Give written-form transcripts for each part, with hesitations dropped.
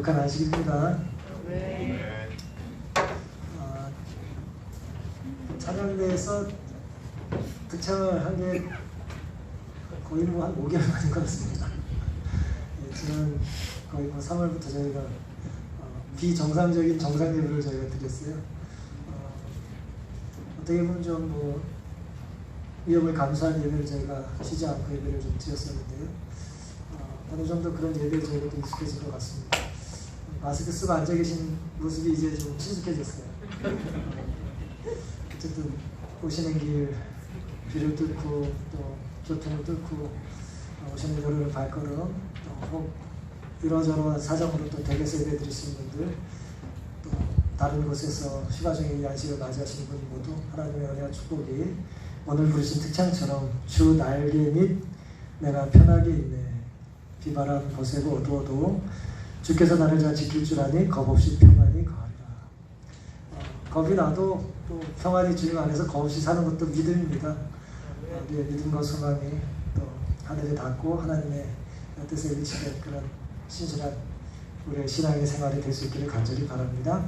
행복한 안식입니다. 찬양대에서 득창을 한 게 거의 한 5개월 만인 것 같습니다. 지난 거의 3월부터 저희가 비정상적인 정상 예배를 저희가 드렸어요. 어떻게 보면 좀 위험을 감수한 예배를 저희가 쉬지 않고 예배를 좀 드렸었는데요. 어느 정도 그런 예배에 저희가 또 익숙해진 것 같습니다. 마스크 쓰고 앉아 계신 모습이 이제 좀 친숙해졌어요. 어쨌든 오시는 길 비를 뚫고 또 교통을 뚫고 오시는 도로를 발걸음 또 혹 이러저러 사정으로 또 댁에서 예배 드리시는 분들 또 다른 곳에서 휴가 중에 안식을 맞이하시는 분 모두 하나님의 은혜와 축복이 오늘 부르신 특창처럼 주 날개 및 내가 편하게 있네 비바람 거세고 어두워도 주께서 나를 잘 지킬 줄 아니 겁없이 평안히 거하리라. 겁이 나도 또 평안히 주님 안에서 겁없이 사는 것도 믿음입니다. 우리의 믿음과 소망이 또 하늘에 닿고 하나님의 뜻에 위치된 그런 신실한 우리의 신앙의 생활이 될 수 있기를 간절히 바랍니다.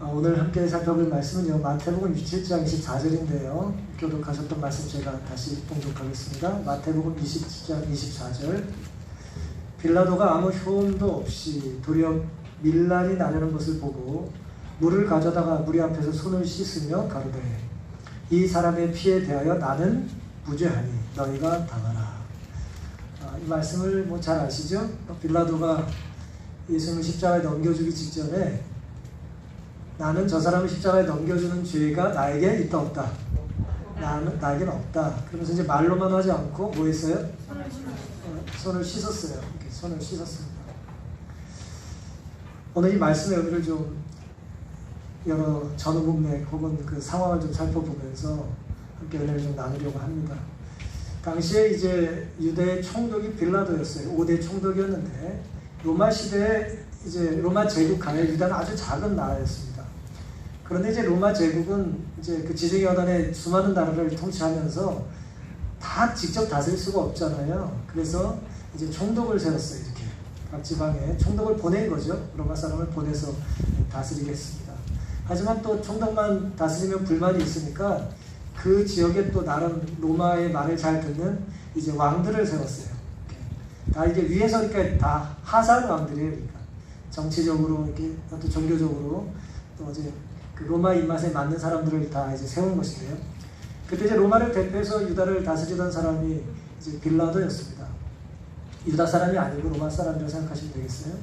오늘 함께 살펴볼 말씀은요, 마태복음 27장 24절인데요. 교독하셨던 말씀 제가 다시 봉독하겠습니다. 마태복음 27장 24절. 빌라도가 아무 효험도 없이 도리어 밀란이 나려는 것을 보고 물을 가져다가 무리 앞에서 손을 씻으며 가로되 이 사람의 피에 대하여 나는 무죄하니 너희가 당하라. 이 말씀을 잘 아시죠? 빌라도가 예수님을 십자가에 넘겨주기 직전에 나는 저 사람을 십자가에 넘겨주는 죄가 나에게 있다 없다. 나에게는 없다. 그러면서 이제 말로만 하지 않고 뭐 했어요? 손을 씻었어요. 이렇게 손을 씻었습니다. 오늘 이 말씀의 의미를 좀 여러 전후 문맥 혹은 그 상황을 좀 살펴보면서 함께 은혜를 좀 나누려고 합니다. 당시에 이제 유대의 총독이 빌라도였어요. 5대 총독이었는데 로마 시대에 이제 로마 제국 하에 유다는 아주 작은 나라였습니다. 그런데 이제 로마 제국은 이제 그 지정의 여단의 수많은 나라를 통치하면서 다 직접 다스릴 수가 없잖아요. 그래서 이제 총독을 세웠어요. 이렇게 각 지방에 총독을 보낸 거죠. 로마 사람을 보내서 다스리겠습니다. 하지만 또 총독만 다스리면 불만이 있으니까 그 지역에 또 나름 로마의 말을 잘 듣는 이제 왕들을 세웠어요. 다 이게 위에서 그러니까 다 하산 왕들이에요. 그러니까 정치적으로 이렇게 또 종교적으로 또 이제 그 로마 입맛에 맞는 사람들을 다 이제 세운 것인데요. 그때 이제 로마를 대표해서 유다를 다스리던 사람이 이제 빌라도였습니다. 유다 사람이 아니고 로마 사람이라고 생각하시면 되겠어요.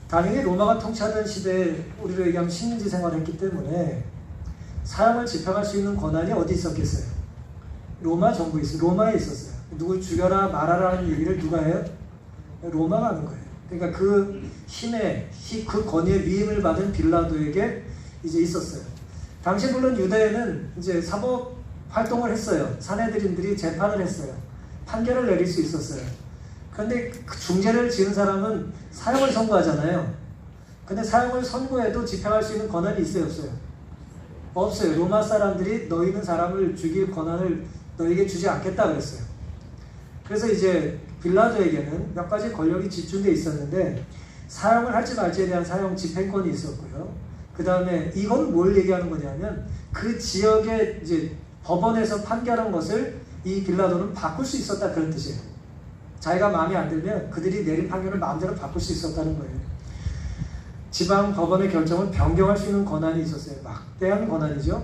당연히 로마가 통치하던 시대에 우리로 얘기하면 식민지 생활을 했기 때문에 사형을 집행할 수 있는 권한이 어디 있었겠어요? 로마 정부에 있어요. 로마에 있었어요. 누굴 죽여라 말아라 하는 얘기를 누가 해요? 로마가 하는 거예요. 그러니까 그 힘에 그 권위에 위임을 받은 빌라도에게 이제 있었어요. 당시 물론 유대에는 이제 사법 활동을 했어요. 사내들인들이 재판을 했어요. 판결을 내릴 수 있었어요. 그런데 그 중죄를 지은 사람은 사형을 선고하잖아요. 근데 사형을 선고해도 집행할 수 있는 권한이 있어요, 없어요? 없어요. 로마 사람들이 너희는 사람을 죽일 권한을 너에게 주지 않겠다 그랬어요. 그래서 이제 빌라도에게는 몇 가지 권력이 집중되어 있었는데 사형을 할지 말지에 대한 사형 집행권이 있었고요. 그 다음에 이건 뭘 얘기하는 거냐면 그 지역의 이제 법원에서 판결한 것을 이 빌라도는 바꿀 수 있었다 그런 뜻이에요. 자기가 마음에 안 들면 그들이 내린 판결을 마음대로 바꿀 수 있었다는 거예요. 지방 법원의 결정을 변경할 수 있는 권한이 있었어요. 막대한 권한이죠.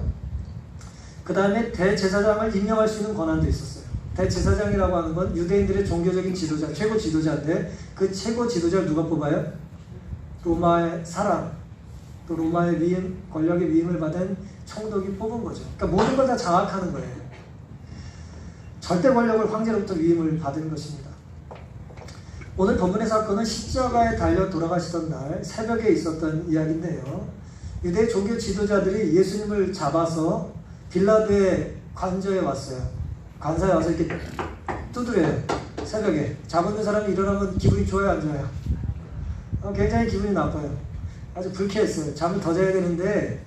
그 다음에 대제사장을 임명할 수 있는 권한도 있었어요. 대제사장이라고 하는 건 유대인들의 종교적인 지도자, 최고 지도자인데 그 최고 지도자를 누가 뽑아요? 로마의 사람, 또 로마의 위임, 권력의 위임을 받은 총독이 뽑은 거죠. 그러니까 모든 걸 다 장악하는 거예요. 절대 권력을 황제로부터 위임을 받은 것입니다. 오늘 본문의 사건은 십자가에 달려 돌아가시던 날 새벽에 있었던 이야기인데요. 유대 종교 지도자들이 예수님을 잡아서 빌라도의 관저에 왔어요. 관사에 와서 이렇게 두드려요. 새벽에. 잡은 사람이 일어나면 기분이 좋아요, 안 좋아요? 굉장히 기분이 나빠요. 아주 불쾌했어요. 잠을 더 자야 되는데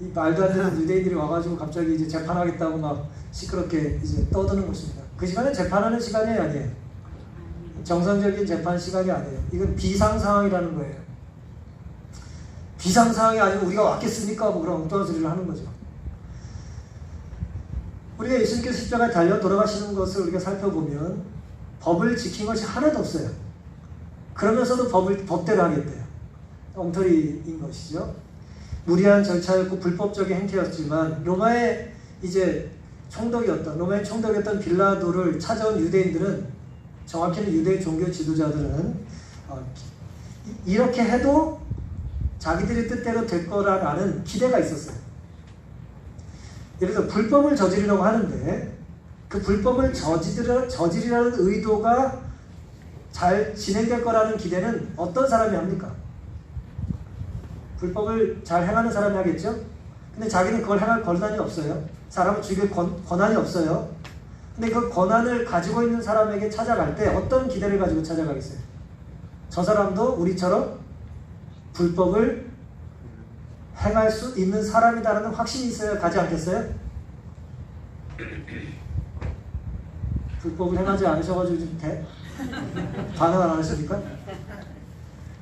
이 말도 안 되는 유대인들이 와가지고 갑자기 이제 재판하겠다고 막 시끄럽게 이제 떠드는 것입니다. 그 시간에 재판하는 시간이 아니에요. 정상적인 재판 시간이 아니에요. 이건 비상 상황이라는 거예요. 비상 상황이 아니면 우리가 왔겠습니까? 뭐 그런 엉뚱한 소리를 하는 거죠. 우리가 예수님께서 십자가에 달려 돌아가시는 것을 우리가 살펴보면 법을 지킨 것이 하나도 없어요. 그러면서도 법대로 하겠대요. 엉터리인 것이죠. 무리한 절차였고 불법적인 행태였지만 로마의 총독이었던 빌라도를 찾아온 유대인들은, 정확히는 유대 종교 지도자들은 이렇게 해도 자기들의 뜻대로 될 거라는 기대가 있었어요. 예를 들어 불법을 저지르려고 하는데 그 불법을 저지르려는 의도가 잘 진행될 거라는 기대는 어떤 사람이 합니까? 불법을 잘 행하는 사람이 하겠죠? 근데 자기는 그걸 행할 권한이 없어요. 사람을 죽일 권한이 없어요. 근데 그 권한을 가지고 있는 사람에게 찾아갈 때 어떤 기대를 가지고 찾아가겠어요? 저 사람도 우리처럼 불법을 행할 수 있는 사람이다라는 확신이 있어야 가지 않겠어요? 불법을 행하지 않으셔가지고 좀 반응 안 하십니까?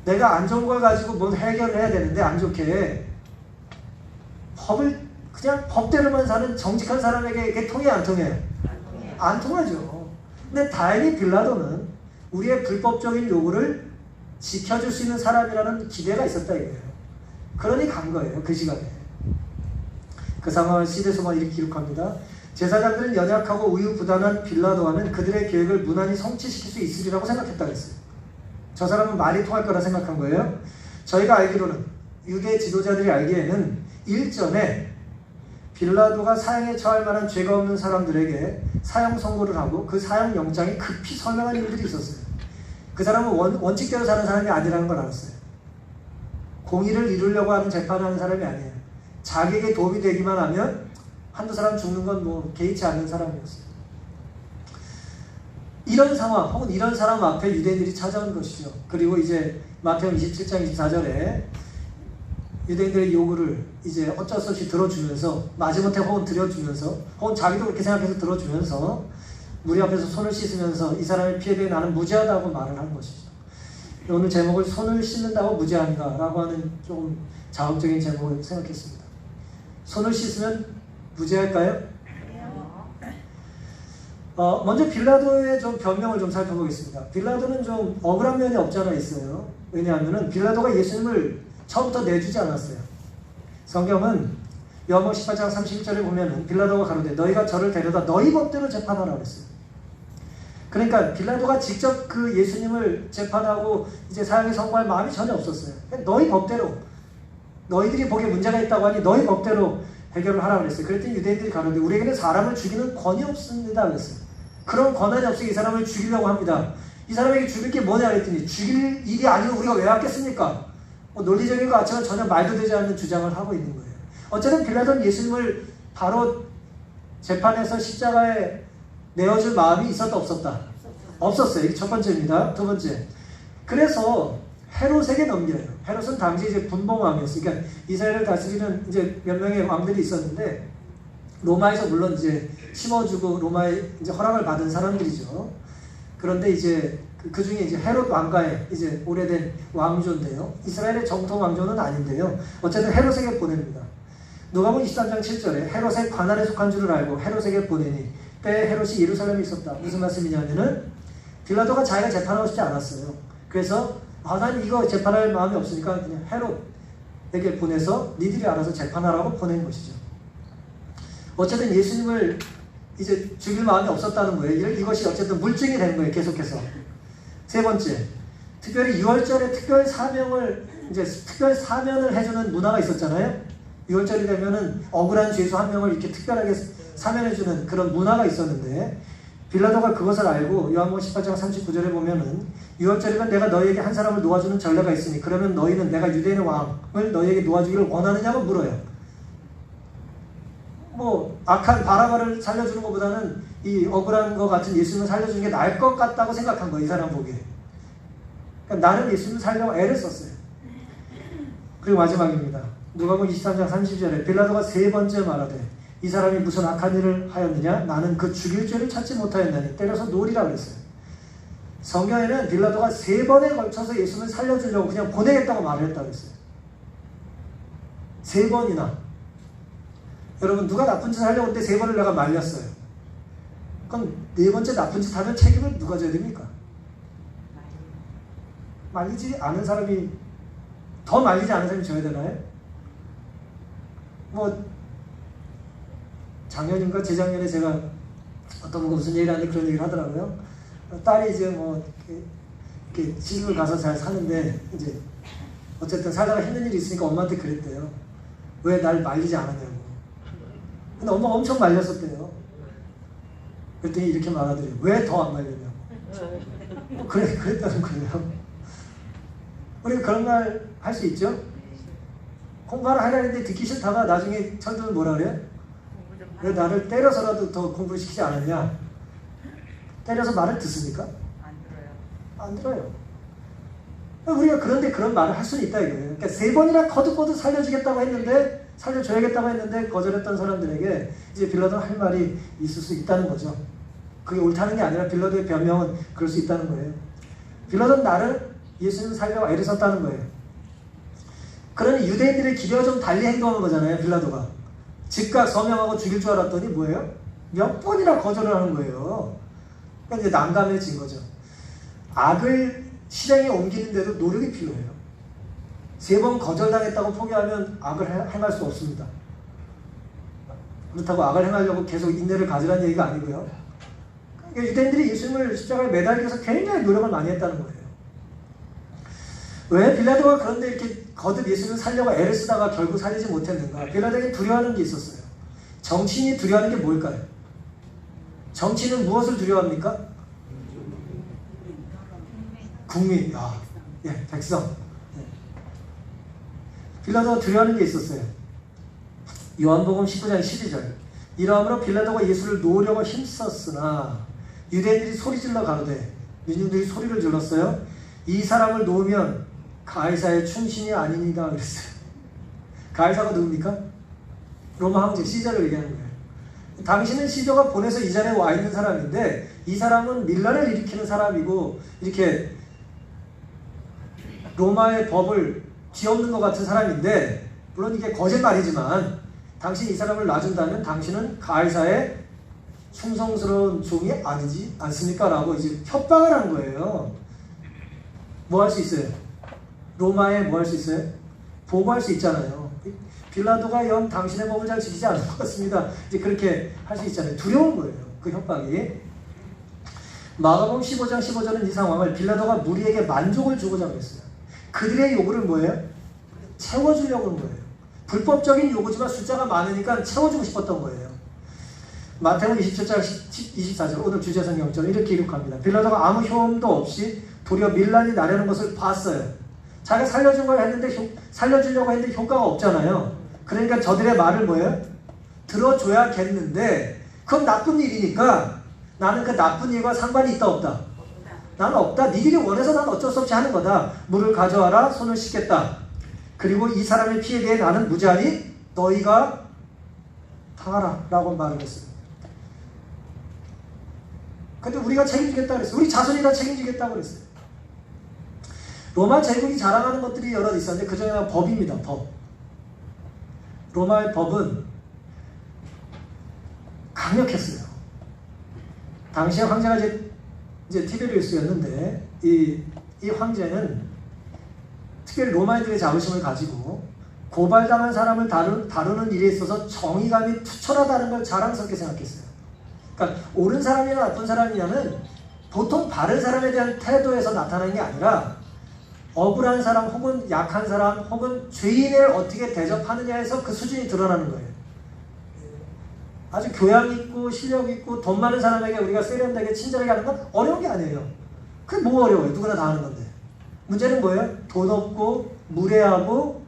내가 안 좋은 걸 가지고 뭔 해결을 해야 되는데 안 좋게 법을 그냥 법대로만 사는 정직한 사람에게 이게 통해 안 통해요? 안 통하죠. 근데 다행히 빌라도는 우리의 불법적인 요구를 지켜줄 수 있는 사람이라는 기대가 있었다 이거예요. 그러니 간 거예요. 그 시간에. 그 상황을 시대소만 이렇게 기록합니다. 제사장들은 연약하고 우유부단한 빌라도와는 그들의 계획을 무난히 성취시킬 수 있으리라고 생각했다고 했어요. 저 사람은 말이 통할 거라 생각한 거예요. 저희가 알기로는, 유대 지도자들이 알기에는 일전에 빌라도가 사형에 처할 만한 죄가 없는 사람들에게 사형 선고를 하고 그 사형 영장이 급히 서명한 일들이 있었어요. 그 사람은 원칙대로 사는 사람이 아니라는 걸 알았어요. 공의를 이루려고 하는 재판을 하는 사람이 아니에요. 자기에게 도움이 되기만 하면 한두 사람 죽는 건 뭐 개의치 않는 사람이었어요. 이런 상황 혹은 이런 사람 앞에 유대인들이 찾아온 것이죠. 그리고 이제 마태복음 27장 24절에 유대인들의 요구를 이제 어쩔 수 없이 들어주면서, 마지못해 혹은 들어주면서, 혹은 자기도 그렇게 생각해서 들어주면서 무리 앞에서 손을 씻으면서 이 사람의 피해에 대해 나는 무죄하다고 말을 한 것이죠. 오늘 제목을 손을 씻는다고 무죄한가 라고 하는 조금 자극적인 제목을 생각했습니다. 손을 씻으면 무죄할까요? 먼저 빌라도의 좀 변명을 좀 살펴보겠습니다. 빌라도는 좀 억울한 면이 없지 않아 있어요. 왜냐하면 빌라도가 예수님을 처음부터 내주지 않았어요. 성경은 요한복음 18장 31절에 보면은 빌라도가 가로되 너희가 저를 데려다 너희 법대로 재판하라 그랬어요. 그러니까 빌라도가 직접 그 예수님을 재판하고 이제 사형에 선고할 마음이 전혀 없었어요. 너희 법대로, 너희들이 보기에 문제가 있다고 하니 너희 법대로 해결을 하라고 그랬어요. 그랬더니 유대인들이 가는데 우리에게는 사람을 죽이는 권이 없습니다 그랬어요. 그런 권한이 없으니 이 사람을 죽이려고 합니다. 이 사람에게 죽일 게 뭐냐 그랬더니 죽일 일이 아니면 우리가 왜 왔겠습니까? 논리적인 것 같지만 전혀 말도 되지 않는 주장을 하고 있는 거예요. 어쨌든 빌라도는 예수님을 바로 재판에서 십자가에 내어줄 마음이 있었다 없었다? 없었어요. 이게 첫 번째입니다. 두 번째, 그래서 헤롯에게 넘겨요. 헤롯은 당시 이제 분봉왕이었어요. 그러니까 이스라엘을 다스리는 이제 몇 명의 왕들이 있었는데 로마에서 물론 이제 심어주고 로마에 이제 허락을 받은 사람들이죠. 그런데 이제 그 중에 이제 헤롯 왕가의 이제 오래된 왕조인데요. 이스라엘의 정통 왕조는 아닌데요. 어쨌든 헤롯에게 보냅니다. 누가복음 23장 7절에 헤롯의 관할에 속한 줄을 알고 헤롯에게 보내니 때에 헤롯이 예루살렘에 있었다. 무슨 말씀이냐면은 빌라도가 자기가 재판하고 싶지 않았어요. 그래서 난 이거 재판할 마음이 없으니까 그냥 헤롯에게 보내서 니들이 알아서 재판하라고 보낸 것이죠. 어쨌든 예수님을 이제 죽일 마음이 없었다는 거예요. 이것이 어쨌든 물증이 된 거예요. 계속해서. 세 번째, 특별히 6월절에 특별 사면을 해주는 문화가 있었잖아요. 6월절이 되면은 억울한 죄수 한 명을 이렇게 특별하게 사면해주는 그런 문화가 있었는데 빌라도가 그것을 알고 요한복음 18장 39절에 보면은 6월절이면 내가 너희에게 한 사람을 놓아주는 전례가 있으니 그러면 너희는 내가 유대인의 왕을 너희에게 놓아주기를 원하느냐고 물어요. 뭐 악한 바라바를 살려주는 것보다는 이 억울한 것 같은 예수님을 살려주는 게 나을 것 같다고 생각한 거예요. 이 사람 보기에. 그러니까 나는 예수님을 살려고 애를 썼어요. 그리고 마지막입니다. 누가복음 23장 30절에 빌라도가 세 번째 말하되 이 사람이 무슨 악한 일을 하였느냐? 나는 그 죽일 죄를 찾지 못하였나니 때려서 놓으리라 그랬어요. 성경에는 빌라도가 3번에 걸쳐서 예수를 살려주려고 그냥 보내겠다고 말을 했다고 했어요. 3번이나. 여러분, 누가 나쁜 짓을 하려고 했는데 3번을 내가 말렸어요. 그럼 4번째 나쁜 짓 하면 책임을 누가 져야 됩니까? 말리지 않은 사람이, 더 말리지 않은 사람이 져야 되나요? 뭐 작년인가 재작년에 제가 어떤 분과 무슨 얘기를 하는데 그런 얘기를 하더라고요. 딸이 이제 뭐 이렇게 시집을 가서 잘 사는데 이제 어쨌든 살다가 힘든 일이 있으니까 엄마한테 그랬대요. 왜 날 말리지 않았냐고. 근데 엄마가 엄청 말렸었대요. 그랬더니 이렇게 말하더래요. 왜 더 안 말리냐고. 그랬다는 거예요. 우리가 그런 말 할 수 있죠? 공부를 하려는데 듣기 싫다가 나중에 철들면 뭐라 그래요? 왜 나를 때려서라도 더 공부를 시키지 않았냐? 때려서 말을 듣습니까? 안 들어요. 우리가 그런데 그런 말을 할 수는 있다 이거예요. 그러니까 3번이나 거듭거듭 살려주겠다고 했는데, 살려줘야겠다고 했는데 거절했던 사람들에게 이제 빌라도는 할 말이 있을 수 있다는 거죠. 그게 옳다는 게 아니라 빌라도의 변명은 그럴 수 있다는 거예요. 빌라도는 나를 예수님을 살려고 애를 썼다는 거예요. 그러니 유대인들의 기대와 좀 달리 행동한 거잖아요. 빌라도가 즉각 서명하고 죽일 줄 알았더니 뭐예요? 몇 번이나 거절을 하는 거예요. 그러니까 이제 난감해진 거죠. 악을 실행에 옮기는데도 노력이 필요해요. 3번 거절당했다고 포기하면 악을 행할 수 없습니다. 그렇다고 악을 행하려고 계속 인내를 가지라는 얘기가 아니고요. 그러니까 유대인들이 예수님을 십자가에 매달리기 위해서 굉장히 노력을 많이 했다는 거예요. 왜 빌라도가 그런데 이렇게 거듭 예수님을 살려고 애를 쓰다가 결국 살리지 못했는가? 빌라도에게 두려워하는 게 있었어요. 정치인이 두려워하는 게 뭘까요? 정치인은 무엇을 두려워합니까? 국민, 백성. 빌라도가 두려워하는 게 있었어요. 요한복음 19장 12절. 이러함으로 빌라도가 예수를 놓으려고 힘썼으나 유대인들이 소리질러 가로되, 민중들이 소리를 질렀어요. 이 사람을 놓으면 가이사의 충신이 아니니다 그랬어요. 가이사가 누굽니까? 로마 황제 시저를 얘기하는 거예요. 당신은 시저가 보내서 이 자리에 와 있는 사람인데, 이 사람은 밀란을 일으키는 사람이고 이렇게 로마의 법을 뒤엎는 것 같은 사람인데, 물론 이게 거짓말이지만 당신이 이 사람을 놔준다면 당신은 가이사의 충성스러운 종이 아니지 않습니까? 라고 이제 협박을 한 거예요. 뭐 할 수 있어요? 로마에 뭐 할 수 있어요? 보고할 수 있잖아요. 빌라도가 영 당신의 법을 잘 지키지 않은 것 같습니다. 이제 그렇게 할 수 있잖아요. 두려운 거예요. 그 협박이. 마가복음 15장 15절은 이 상황을 빌라도가 무리에게 만족을 주고자 했어요. 그들의 요구를 뭐예요? 채워주려고 하는 거예요. 불법적인 요구지만 숫자가 많으니까 채워주고 싶었던 거예요. 마태복음 27장 24절, 오늘 주제 성경처럼 이렇게 기록합니다. 빌라도가 아무 효험도 없이 도리어 밀란이 나려는 것을 봤어요. 자기가 살려준 걸 했는데 살려주려고 했는데 효과가 없잖아요. 그러니까 저들의 말을 뭐예요? 들어줘야겠는데 그건 나쁜 일이니까 나는 그 나쁜 일과 상관이 있다 없다? 나는 없다. 니들이 원해서 난 어쩔 수 없이 하는 거다. 물을 가져와라. 손을 씻겠다. 그리고 이 사람의 피에 대해 나는 무죄하니 너희가 당하라 라고 말을 했어요. 근데 우리가 책임지겠다 그랬어요. 우리 자손이 다 책임지겠다고 그랬어요. 로마 제국이 자랑하는 것들이 여러 있었는데 그 중에 하나가 법입니다. 법. 로마의 법은 강력했어요. 당시에 황제가 이제 티베리우스였는데 이 황제는 특별히 로마인들의 자부심을 가지고 고발당한 사람을 다루는 일에 있어서 정의감이 투철하다는 걸 자랑스럽게 생각했어요. 그러니까 옳은 사람이냐 나쁜 사람이냐는 보통 바른 사람에 대한 태도에서 나타나는 게 아니라 억울한 사람 혹은 약한 사람 혹은 죄인을 어떻게 대접하느냐에서 그 수준이 드러나는 거예요. 아주 교양 있고 실력 있고 돈 많은 사람에게 우리가 세련되게 친절하게 하는 건 어려운 게 아니에요. 그게 뭐 어려워요? 누구나 다 하는 건데. 문제는 뭐예요? 돈 없고 무례하고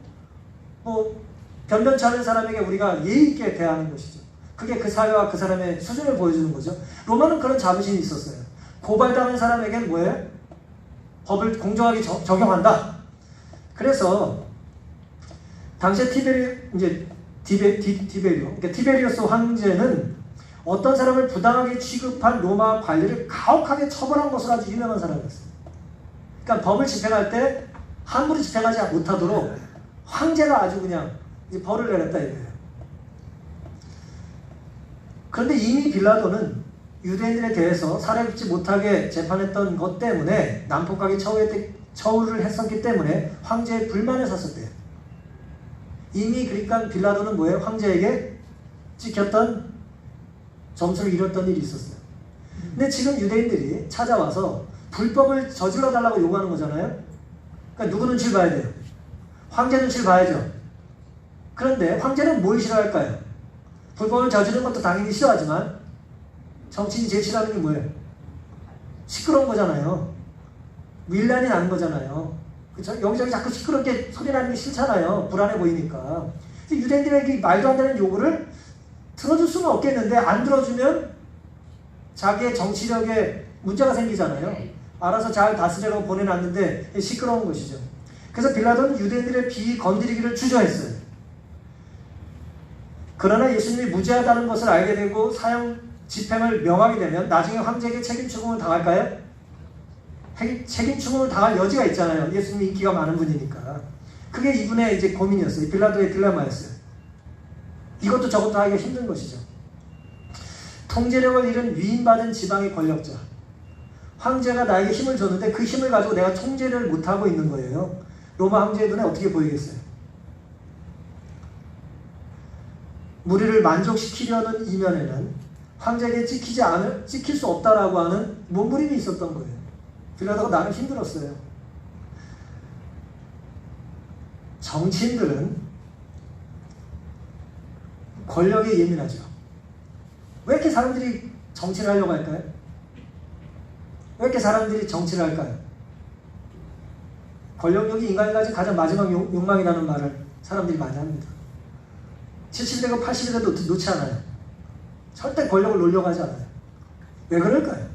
뭐 변변치 않은 사람에게 우리가 예의 있게 대하는 것이죠. 그게 그 사회와 그 사람의 수준을 보여주는 거죠. 로마는 그런 자부심이 있었어요. 고발당한 사람에게는 뭐예요? 법을 공정하게 적용한다. 그래서 당시에 티베리우스 황제는 어떤 사람을 부당하게 취급한 로마 관리를 가혹하게 처벌한 것으로 아주 유명한 사람이었어요. 그러니까 법을 집행할 때 함부로 집행하지 못하도록 황제가 아주 그냥 이제 벌을 내렸다 이거예요. 그런데 이미 빌라도는 유대인들에 대해서 살해받지 못하게 재판했던 것 때문에 난폭하게 처우를 했었기 때문에 황제의 불만을 샀었대요. 이미 그러니까 빌라도는 뭐예요? 황제에게 찍혔던 점수를 잃었던 일이 있었어요. 근데 지금 유대인들이 찾아와서 불법을 저질러 달라고 요구하는 거잖아요. 그러니까 누구 눈치를 봐야 돼요? 황제 눈치를 봐야죠. 그런데 황제는 뭘 싫어할까요? 불법을 저지르는 것도 당연히 싫어하지만 정치인이 제일 싫어하는 게 뭐예요? 시끄러운 거잖아요. 밀란이 나는 거잖아요. 그렇죠? 여기저기 자꾸 시끄럽게 소리 나는 게 싫잖아요. 불안해 보이니까. 유대인들에게 말도 안 되는 요구를 들어줄 수는 없겠는데 안 들어주면 자기의 정치력에 문제가 생기잖아요. 알아서 잘 다스리라고 보내놨는데 시끄러운 것이죠. 그래서 빌라도는 유대인들의 비건드리기를 주저했어요. 그러나 예수님이 무죄하다는 것을 알게 되고 사형 집행을 명하게 되면 나중에 황제에게 책임 추궁을 당할까요? 책임 추궁을 당할 여지가 있잖아요. 예수님이 인기가 많은 분이니까. 그게 이분의 이제 고민이었어요. 빌라도의 딜레마였어요. 이것도 저것도 하기가 힘든 것이죠. 통제력을 잃은 위임받은 지방의 권력자. 황제가 나에게 힘을 줬는데 그 힘을 가지고 내가 통제를 못하고 있는 거예요. 로마 황제의 눈에 어떻게 보이겠어요? 무리를 만족시키려는 이면에는 황제에게 찍힐 수 없다라고 하는 몸부림이 있었던 거예요. 빌라도가 나는 힘들었어요. 정치인들은 권력에 예민하죠. 왜 이렇게 사람들이 정치를 하려고 할까요? 왜 이렇게 사람들이 정치를 할까요? 권력욕이 인간이 가진 가장 마지막 욕망이라는 말을 사람들이 많이 합니다. 70이 되고 80이 돼도 놓지 않아요. 절대 권력을 놓으려고 하지 않아요. 왜 그럴까요?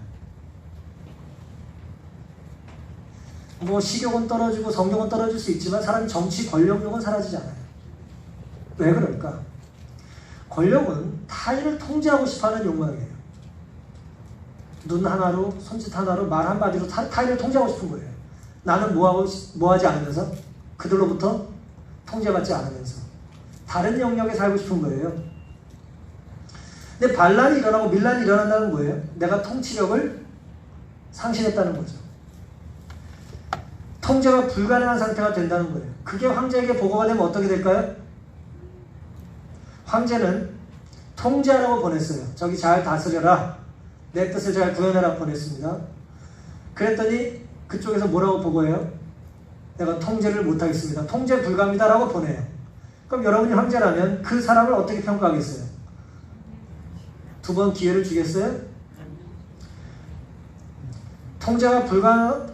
뭐 식욕은 떨어지고 성욕은 떨어질 수 있지만 사람이 정치 권력욕은 사라지지 않아요. 왜 그럴까? 권력은 타인을 통제하고 싶어하는 욕망이에요. 눈 하나로, 손짓 하나로, 말 한마디로 타인을 통제하고 싶은 거예요. 나는 뭐하지 않으면서 그들로부터 통제받지 않으면서 다른 영역에 살고 싶은 거예요. 근데 반란이 일어나고 밀란이 일어난다는 거예요. 내가 통치력을 상실했다는 거죠. 통제가 불가능한 상태가 된다는 거예요. 그게 황제에게 보고가 되면 어떻게 될까요? 황제는 통제하라고 보냈어요. 저기 잘 다스려라. 내 뜻을 잘 구현해라 보냈습니다. 그랬더니 그쪽에서 뭐라고 보고해요? 내가 통제를 못하겠습니다. 통제 불가합니다 라고 보내요. 그럼 여러분이 황제라면 그 사람을 어떻게 평가하겠어요? 두 번 기회를 주겠어요? 통제가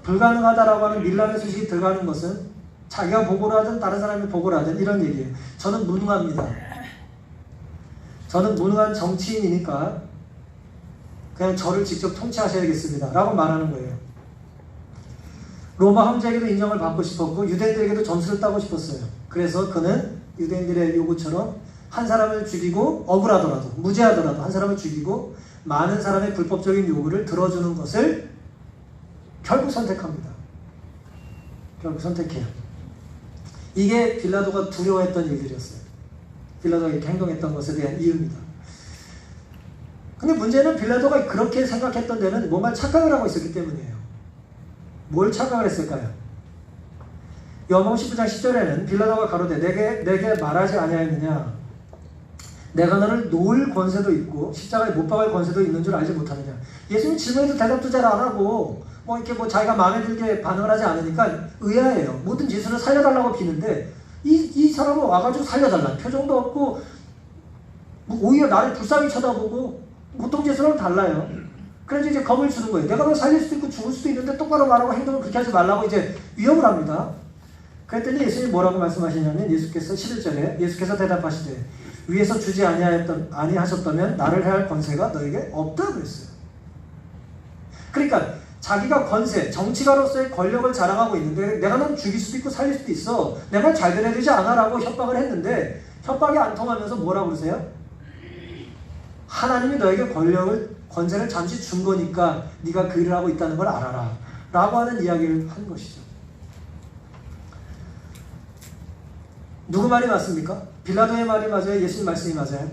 불가능하다라고 하는 밀란의 소식이 들어가는 것은 자기가 보고를 하든 다른 사람이 보고를 하든 이런 얘기예요. 저는 무능합니다. 저는 무능한 정치인이니까 그냥 저를 직접 통치하셔야겠습니다 라고 말하는 거예요. 로마 황제에게도 인정을 받고 싶었고 유대인들에게도 점수를 따고 싶었어요. 그래서 그는 유대인들의 요구처럼 한 사람을 죽이고 억울하더라도 무죄하더라도 한 사람을 죽이고 많은 사람의 불법적인 요구를 들어주는 것을 결국 선택합니다. 결국 선택해요. 이게 빌라도가 두려워했던 일들이었어요. 빌라도가 이렇게 행동했던 것에 대한 이유입니다. 근데 문제는 빌라도가 그렇게 생각했던 데는 뭔가 착각을 하고 있었기 때문이에요. 뭘 착각을 했을까요? 요한복음 19장 10절에는 빌라도가 가로되 내게 말하지 아니하였느냐? 내가 너를 놓을 권세도 있고 십자가에 못 박을 권세도 있는 줄 알지 못하느냐? 예수님 질문에도 대답도 잘 안 하고 이렇게 자기가 마음에 들게 반응을 하지 않으니까 의아해요. 모든 예수를 살려달라고 비는데 이 사람은 와가지고 살려달라는 표정도 없고 오히려 나를 불쌍히 쳐다보고 보통 예수랑 달라요. 그래서 이제 겁을 주는 거예요. 내가 너 살릴 수도 있고 죽을 수도 있는데 똑바로 말하고 행동을 그렇게 하지 말라고 이제 위협을 합니다. 그랬더니 예수님이 뭐라고 말씀하시냐면 예수께서 11절에 예수께서 대답하시되 위에서 주지 아니하셨다면 나를 해할 권세가 너에게 없다 그랬어요. 그러니까 자기가 권세, 정치가로서의 권력을 자랑하고 있는데 내가 넌 죽일 수도 있고 살릴 수도 있어. 내 말 잘 들어야 되지 않아? 라고 협박을 했는데 협박이 안 통하면서 뭐라고 그러세요? 하나님이 너에게 권세를 잠시 준 거니까 네가 그 일을 하고 있다는 걸 알아라 라고 하는 이야기를 한 것이죠. 누구 말이 맞습니까? 빌라도의 말이 맞아요? 예수님 말씀이 맞아요?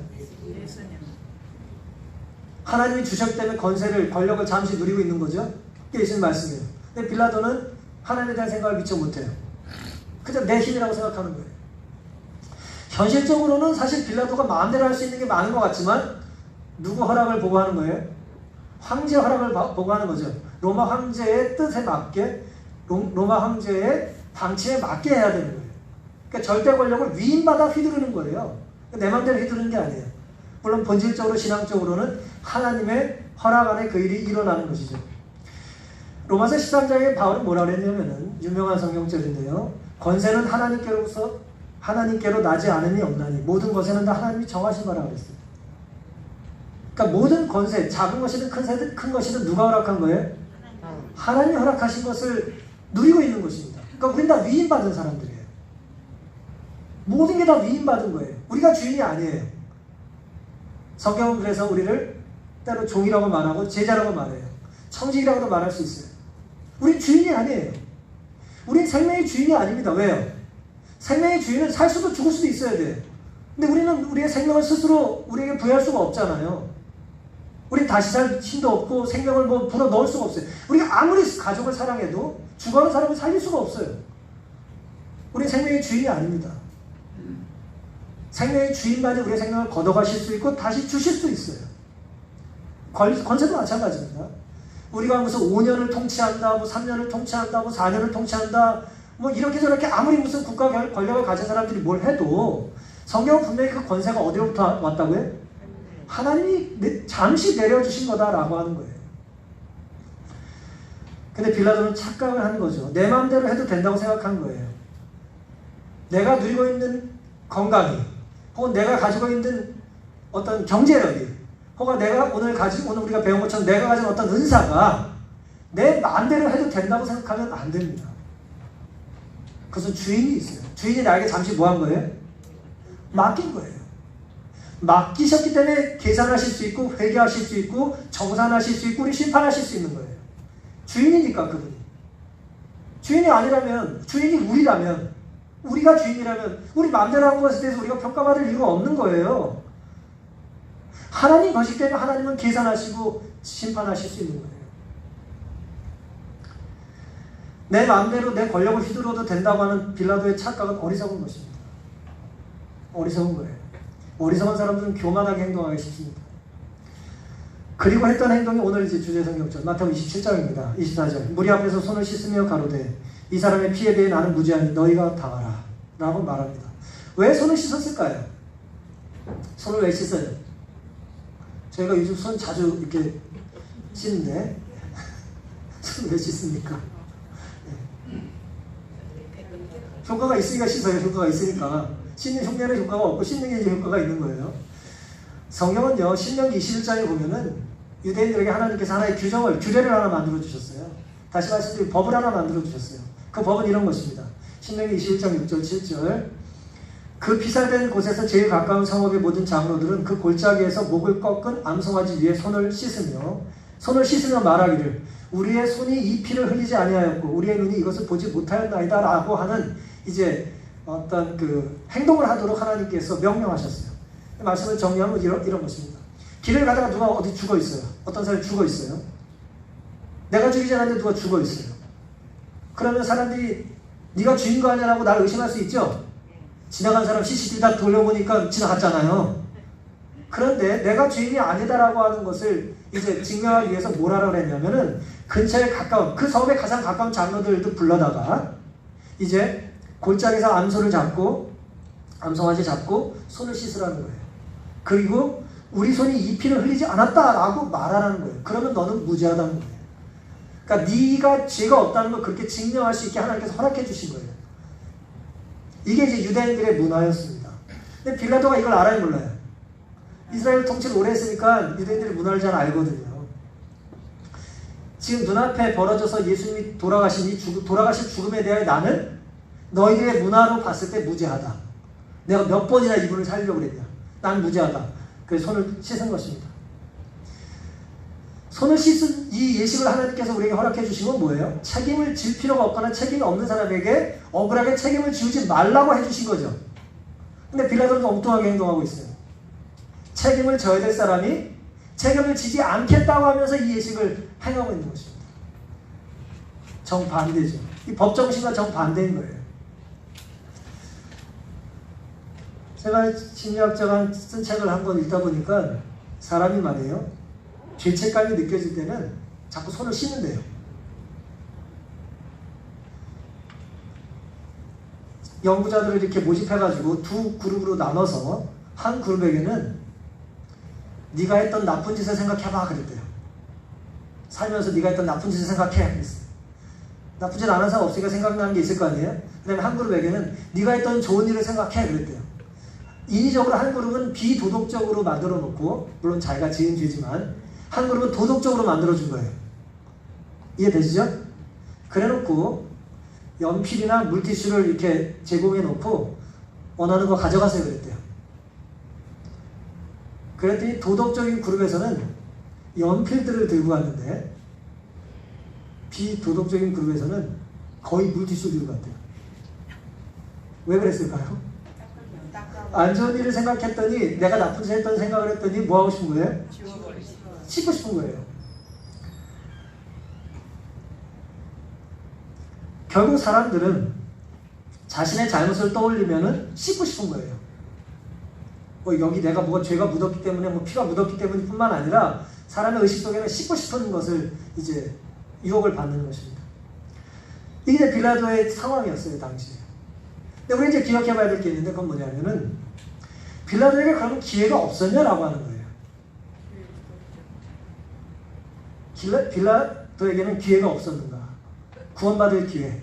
하나님이 주셨기 때문에 권력을 잠시 누리고 있는 거죠. 그게 예수님 말씀이에요. 근데 빌라도는 하나님에 대한 생각을 미처 못해요. 그저 내 힘이라고 생각하는 거예요. 현실적으로는 사실 빌라도가 마음대로 할 수 있는 게 많은 것 같지만 누구 허락을 보고 하는 거예요? 황제 허락을 보고 하는 거죠. 로마 황제의 뜻에 맞게, 로마 황제의 방침에 맞게 해야 되는 거예요. 그러니까 절대 권력을 위임받아 휘두르는 거예요. 내 마음대로 휘두르는 게 아니에요. 물론 본질적으로 신앙적으로는 하나님의 허락 안에 그 일이 일어나는 것이죠. 로마서 13장에 바울은 뭐라 그랬냐면은 유명한 성경절인데요. 권세는 하나님께로 나지 않음이 없나니 모든 것에는 다 하나님이 정하신 거라고 그랬어요. 그러니까 모든 권세, 작은 것이든 큰 것이든 누가 허락한 거예요? 하나님이 허락하신 것을 누리고 있는 것입니다. 그러니까 우리는 다 위임받은 사람들이에요. 모든 게 다 위임받은 거예요. 우리가 주인이 아니에요. 성경은 그래서 우리를 때로 종이라고 말하고 제자라고 말해요. 청직이라고도 말할 수 있어요. 우린 주인이 아니에요. 우린 생명의 주인이 아닙니다. 왜요? 생명의 주인은 살 수도 죽을 수도 있어야 돼요. 근데 우리는 우리의 생명을 스스로 우리에게 부여할 수가 없잖아요. 우린 다시 살 힘도 없고 생명을 불어 넣을 수가 없어요. 우리가 아무리 가족을 사랑해도 죽어가는 사람을 살릴 수가 없어요. 우린 생명의 주인이 아닙니다. 생명의 주인만이 우리의 생명을 걷어가실 수 있고 다시 주실 수 있어요. 권세도 마찬가지입니다. 우리가 무슨 5년을 통치한다, 3년을 통치한다, 4년을 통치한다, 이렇게 저렇게 아무리 무슨 국가 권력을 가진 사람들이 뭘 해도 성경은 분명히 그 권세가 어디로부터 왔다고요? 하나님이 잠시 내려주신 거다라고 하는 거예요. 근데 빌라도는 착각을 한 거죠. 내 마음대로 해도 된다고 생각한 거예요. 내가 누리고 있는 건강이, 혹은 내가 가지고 있는 어떤 경제력이, 혹은 오늘 우리가 배운 것처럼 내가 가진 어떤 은사가 내 마음대로 해도 된다고 생각하면 안 됩니다. 그것은 주인이 있어요. 주인이 나에게 잠시 뭐 한 거예요? 맡긴 거예요. 맡기셨기 때문에 계산하실 수 있고 회개하실 수 있고 정산하실 수 있고 우리 심판하실 수 있는 거예요. 주인이니까 그분이. 주인이 아니라면, 주인이 우리라면, 우리가 주인이라면 우리 마음대로 한 것에 대해서 우리가 평가받을 이유가 없는 거예요. 하나님 것이기 때문에 하나님은 계산하시고 심판하실 수 있는 거예요. 내 마음대로 내 권력을 휘두르도 된다고 하는 빌라도의 착각은 어리석은 것입니다. 어리석은 거예요. 어리석은 사람들은 교만하게 행동하기 쉽습니다. 그리고 했던 행동이 오늘 이제 주제 성경절 마태복음 27장입니다. 24절 무리 앞에서 손을 씻으며 가로되 이 사람의 피에 대해 나는 무죄하니 너희가 당하라 라고 말합니다. 왜 손을 씻었을까요? 손을 왜 씻어요? 저희가 요즘 손 자주 이렇게 씻는데 손을 왜 씻습니까? 효과가 있으니까 씻어요. 효과가 있으니까. 씻는 흉내는 효과가 없고 씻는 게 이제 효과가 있는 거예요. 성경은요, 신명기 21장에 보면은 유대인들에게 하나님께서 하나의 규례를 하나 만들어 주셨어요. 다시 말씀드리면 법을 하나 만들어 주셨어요. 그 법은 이런 것입니다. 신명기 21장 6절 7절 그 피살된 곳에서 제일 가까운 성읍의 모든 장로들은 그 골짜기에서 목을 꺾은 암송아지 위에 손을 씻으며 말하기를 우리의 손이 이 피를 흘리지 아니하였고 우리의 눈이 이것을 보지 못하였나이다 라고 하는 이제 어떤 그 행동을 하도록 하나님께서 명령하셨어요. 말씀을 정리하면 이런 것입니다. 길을 가다가 누가 어디 죽어 있어요. 어떤 사람이 죽어 있어요. 내가 죽이지 않았는데 누가 죽어 있어요. 그러면 사람들이 네가 주인 거 아니냐라고 나를 의심할 수 있죠. 지나간 사람 CCTV 다 돌려보니까 지나갔잖아요. 그런데 내가 주인이 아니다라고 하는 것을 이제 증명하기 위해서 뭘 하라고 했냐면은 근처에 가까운 그 섬에 가장 가까운 장로들도 불러다가 이제 골짜기에서 암송아지 잡고 손을 씻으라는 거예요. 그리고 우리 손이 이 피를 흘리지 않았다라고 말하라는 거예요. 그러면 너는 무죄하다는 거예요. 그러니까 네가 죄가 없다는 걸 그렇게 증명할 수 있게 하나님께서 허락해 주신 거예요. 이게 이제 유대인들의 문화였습니다. 근데 빌라도가 이걸 알아요, 몰라요? 이스라엘 통치를 오래 했으니까 유대인들의 문화를 잘 알거든요. 지금 눈앞에 벌어져서 예수님이 돌아가신 죽음에 대해 나는 너희들의 문화로 봤을 때 무죄하다. 내가 몇 번이나 이분을 살려고 그랬냐. 난 무죄하다. 그래서 손을 씻은 것입니다. 손을 씻은 이 예식을 하나님께서 우리에게 허락해 주신 건 뭐예요? 책임을 질 필요가 없거나 책임이 없는 사람에게 억울하게 책임을 지우지 말라고 해주신 거죠. 근데 빌라도는 엉뚱하게 행동하고 있어요. 책임을 져야 될 사람이 책임을 지지 않겠다고 하면서 이 예식을 행하고 있는 것입니다. 정반대죠. 이 법정신과 정반대인 거예요. 제가 심리학자가 쓴 책을 한번 읽다 보니까 사람이 말이에요, 죄책감이 느껴질 때는 자꾸 손을 씻는데요. 연구자들을 이렇게 모집해가지고 두 그룹으로 나눠서 한 그룹에게는 네가 했던 나쁜 짓을 생각해봐 그랬대요. 살면서 네가 했던 나쁜 짓을 생각해 그랬어요. 나쁜 짓 안 한 사람 없으니까 생각나는 게 있을 거 아니에요? 그 다음에 한 그룹에게는 네가 했던 좋은 일을 생각해 그랬대요. 인위적으로 한 그룹은 비도덕적으로 만들어 놓고, 물론 자기가 지은 죄지만 한 그룹은 도덕적으로 만들어 준 거예요. 이해되시죠? 그래 놓고 연필이나 물티슈를 이렇게 제공해 놓고 원하는 거 가져가세요 그랬대요. 그랬더니 도덕적인 그룹에서는 연필들을 들고 왔는데 비도덕적인 그룹에서는 거의 물티슈 들고 갔대요. 왜 그랬을까요? 안 좋은 일을 생각했더니, 내가 나쁜 짓 했던 생각을 했더니 뭐 하고 싶은 거예요? 씻고 싶은 거예요. 결국 사람들은 자신의 잘못을 떠올리면은 씻고 싶은 거예요. 여기 내가 뭐가 죄가 묻었기 때문에, 피가 묻었기 때문일 뿐만 아니라 사람의 의식 속에는 씻고 싶은 것을 이제 유혹을 받는 것입니다. 이게 빌라도의 상황이었어요, 당시에. 근데 우리 이제 기억해 봐야 될 게 있는데, 그건 뭐냐면은 빌라도에게 그러면 기회가 없었냐라고 하는 거예요. 빌라도에게는 기회가 없었는가? 구원받을 기회.